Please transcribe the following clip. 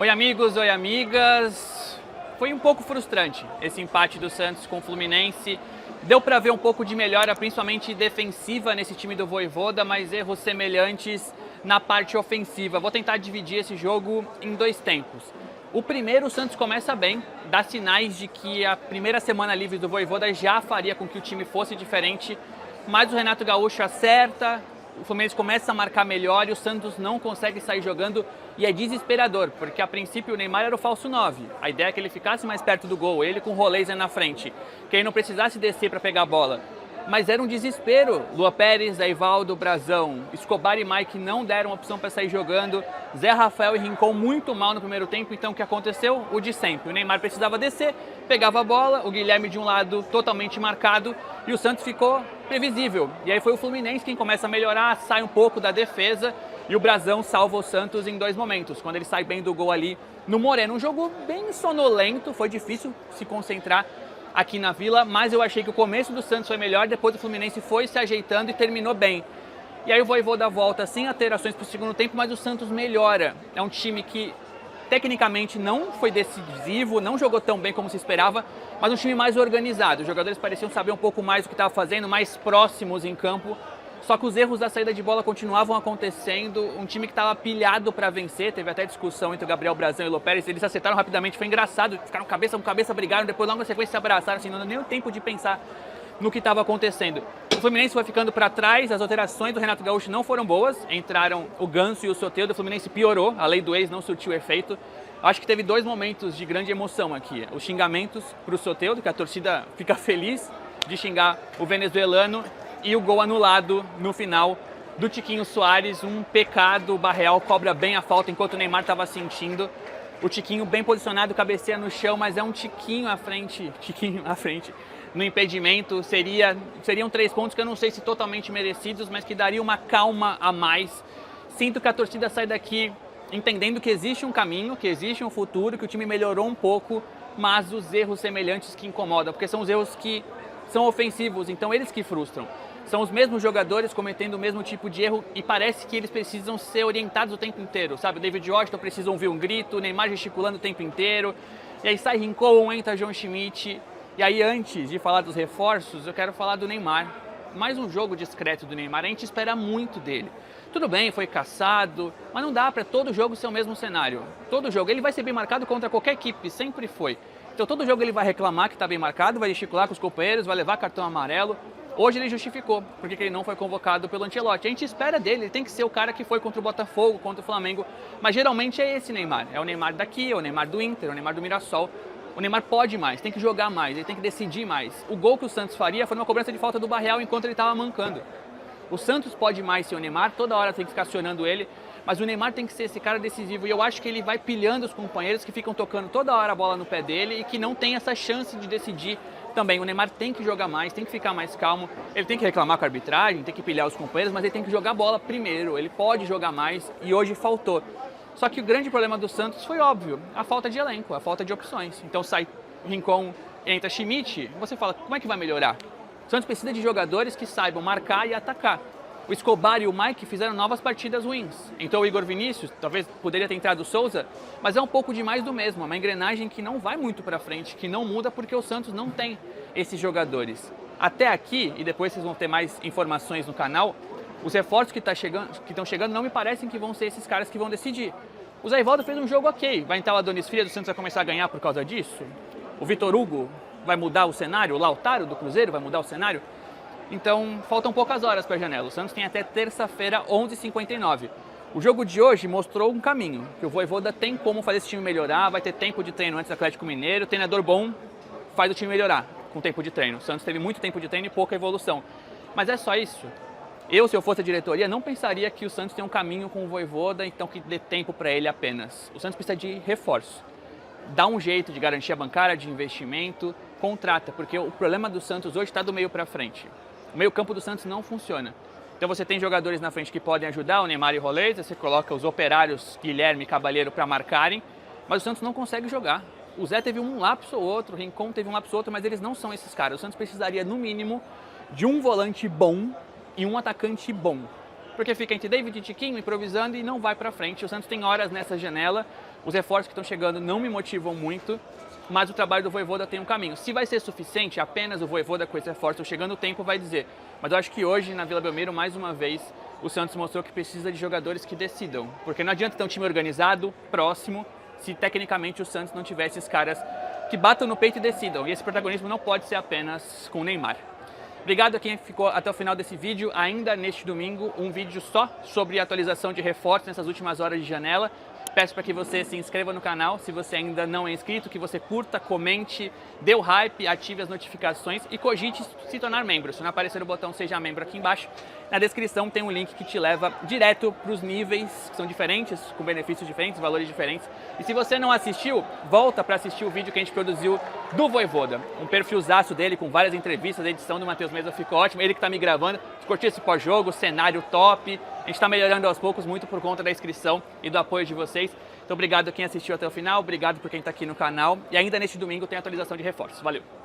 Oi amigos, oi amigas. Foi um pouco frustrante esse empate do Santos com o Fluminense. Deu para ver um pouco de melhora, principalmente defensiva nesse time do Vojvoda, mas erros semelhantes na parte ofensiva. Vou tentar dividir esse jogo em dois tempos. O primeiro, o Santos começa bem, dá sinais de que a primeira semana livre do Vojvoda já faria com que o time fosse diferente, mas o Renato Gaúcho acerta, o Fluminense começa a marcar melhor e o Santos não consegue sair jogando e é desesperador, porque a princípio o Neymar era o falso 9. A ideia é que ele ficasse mais perto do gol, ele com o Roleiser na frente, que ele não precisasse descer para pegar a bola. Mas era um desespero. Lua Pérez, Eivaldo, Brazão, Escobar e Mike não deram opção para sair jogando. Zé Rafael e Rincon muito mal no primeiro tempo, então o que aconteceu? O de sempre. O Neymar precisava descer, pegava a bola, o Guilherme de um lado totalmente marcado e o Santos ficou previsível. E aí foi o Fluminense quem começa a melhorar, sai um pouco da defesa e o Brazão salva o Santos em dois momentos. Quando ele sai bem do gol ali no Moreno. Um jogo bem sonolento, foi difícil se concentrar aqui na Vila, mas eu achei que o começo do Santos foi melhor, depois o Fluminense foi se ajeitando e terminou bem. E aí o Vojvoda volta sem alterações para o segundo tempo, mas o Santos melhora. É um time que tecnicamente não foi decisivo, não jogou tão bem como se esperava, mas um time mais organizado. Os jogadores pareciam saber um pouco mais o que estava fazendo, mais próximos em campo. Só que os erros da saída de bola continuavam acontecendo, um time que estava pilhado para vencer, teve até discussão entre o Gabriel Brazão e o Lua Pérez, eles acertaram rapidamente, foi engraçado, ficaram cabeça com cabeça, brigaram, depois logo na sequência se abraçaram, assim, não deu nem o tempo de pensar no que estava acontecendo. O Fluminense foi ficando para trás, as alterações do Renato Gaúcho não foram boas, entraram o Ganso e o Soteldo, o Fluminense piorou, a lei do ex não surtiu efeito. Acho que teve dois momentos de grande emoção aqui, os xingamentos para o Soteldo, que a torcida fica feliz de xingar o venezuelano, e o gol anulado no final do Tiquinho Soares, um pecado. O Barreal cobra bem a falta enquanto o Neymar estava sentindo. O Tiquinho bem posicionado, cabeceia no chão, mas é um tiquinho à frente no impedimento. Seriam 3 pontos que eu não sei se totalmente merecidos, mas que daria uma calma a mais. Sinto que a torcida sai daqui entendendo que existe um caminho, que existe um futuro, que o time melhorou um pouco, mas os erros semelhantes que incomodam, porque são os erros que são ofensivos, então eles que frustram. São os mesmos jogadores cometendo o mesmo tipo de erro e parece que eles precisam ser orientados o tempo inteiro, sabe? O David Washington precisa ouvir um grito, o Neymar gesticulando o tempo inteiro, e aí sai Rincon, entra João Schmidt. E aí antes de falar dos reforços, eu quero falar do Neymar. Mais um jogo discreto do Neymar, a gente espera muito dele. Tudo bem, foi caçado, mas não dá para todo jogo ser o mesmo cenário. Todo jogo, ele vai ser bem marcado contra qualquer equipe, sempre foi. Então todo jogo ele vai reclamar que está bem marcado, vai gesticular com os companheiros, vai levar cartão amarelo. Hoje ele justificou porque ele não foi convocado pelo Ancelotti. A gente espera dele, ele tem que ser o cara que foi contra o Botafogo, contra o Flamengo. Mas geralmente é esse Neymar. É o Neymar daqui, é o Neymar do Inter, é o Neymar do Mirassol. O Neymar pode mais, tem que jogar mais, ele tem que decidir mais. O gol que o Santos faria foi uma cobrança de falta do Barreal enquanto ele estava mancando. O Santos pode mais ser o Neymar, toda hora tem que ficar acionando ele. Mas o Neymar tem que ser esse cara decisivo e eu acho que ele vai pilhando os companheiros que ficam tocando toda hora a bola no pé dele e que não tem essa chance de decidir também. O Neymar tem que jogar mais, tem que ficar mais calmo, ele tem que reclamar com a arbitragem, tem que pilhar os companheiros, mas ele tem que jogar a bola primeiro, ele pode jogar mais e hoje faltou. Só que o grande problema do Santos foi óbvio, a falta de elenco, a falta de opções. Então sai Rincon, entra Schmidt, você fala, como é que vai melhorar? O Santos precisa de jogadores que saibam marcar e atacar. O Escobar e o Mike fizeram novas partidas ruins. Então o Igor Vinícius, talvez poderia ter entrado o Souza, mas é um pouco de mais do mesmo. É uma engrenagem que não vai muito para frente, que não muda porque o Santos não tem esses jogadores. Até aqui, e depois vocês vão ter mais informações no canal, os reforços que estão chegando não me parecem que vão ser esses caras que vão decidir. O Zé Eivaldo fez um jogo ok. Vai entrar o Adonis Frias, o Santos vai começar a ganhar por causa disso? O Vitor Hugo vai mudar o cenário? O Lautaro do Cruzeiro vai mudar o cenário? Então, faltam poucas horas para a janela. O Santos tem até terça-feira, 11h59. O jogo de hoje mostrou um caminho, que o Vojvoda tem como fazer esse time melhorar, vai ter tempo de treino antes do Atlético Mineiro, treinador bom faz o time melhorar com tempo de treino. O Santos teve muito tempo de treino e pouca evolução. Mas é só isso. Eu, se eu fosse a diretoria, não pensaria que o Santos tem um caminho com o Vojvoda, então que dê tempo para ele apenas. O Santos precisa de reforço. Dá um jeito de garantia bancária, de investimento, contrata, porque o problema do Santos hoje está do meio para frente. O meio-campo do Santos não funciona. Então você tem jogadores na frente que podem ajudar, o Neymar e o Roleiser, você coloca os operários Guilherme e Cabalheiro para marcarem, mas o Santos não consegue jogar. O Zé teve um lapso ou outro, o Rincon teve um lapso ou outro, mas eles não são esses caras. O Santos precisaria, no mínimo, de um volante bom e um atacante bom. Porque fica entre David e Tiquinho improvisando e não vai para frente. O Santos tem horas nessa janela Os reforços que estão chegando não me motivam muito, mas o trabalho do Vojvoda tem um caminho. Se vai ser suficiente apenas o Vojvoda com esse reforço chegando, o tempo vai dizer. Mas eu acho que hoje, na Vila Belmiro, mais uma vez, o Santos mostrou que precisa de jogadores que decidam. Porque não adianta ter um time organizado, próximo, se tecnicamente o Santos não tiver esses caras que batam no peito e decidam. E esse protagonismo não pode ser apenas com o Neymar. Obrigado a quem ficou até o final desse vídeo. Ainda neste domingo, um vídeo só sobre atualização de reforços nessas últimas horas de janela. Peço para que você se inscreva no canal, se você ainda não é inscrito, que você curta, comente, dê o hype, ative as notificações e cogite se tornar membro. Se não aparecer o botão Seja Membro aqui embaixo, na descrição tem um link que te leva direto para os níveis, que são diferentes, com benefícios diferentes, valores diferentes. E se você não assistiu, volta para assistir o vídeo que a gente produziu do Vojvoda. Um perfilzaço dele com várias entrevistas, a edição do Matheus Mesa ficou ótima, ele que está me gravando. Curtiu esse pós-jogo, cenário top. A gente está melhorando aos poucos, muito por conta da inscrição e do apoio de vocês. Então obrigado a quem assistiu até o final, obrigado por quem está aqui no canal. E ainda neste domingo tem atualização de reforços. Valeu!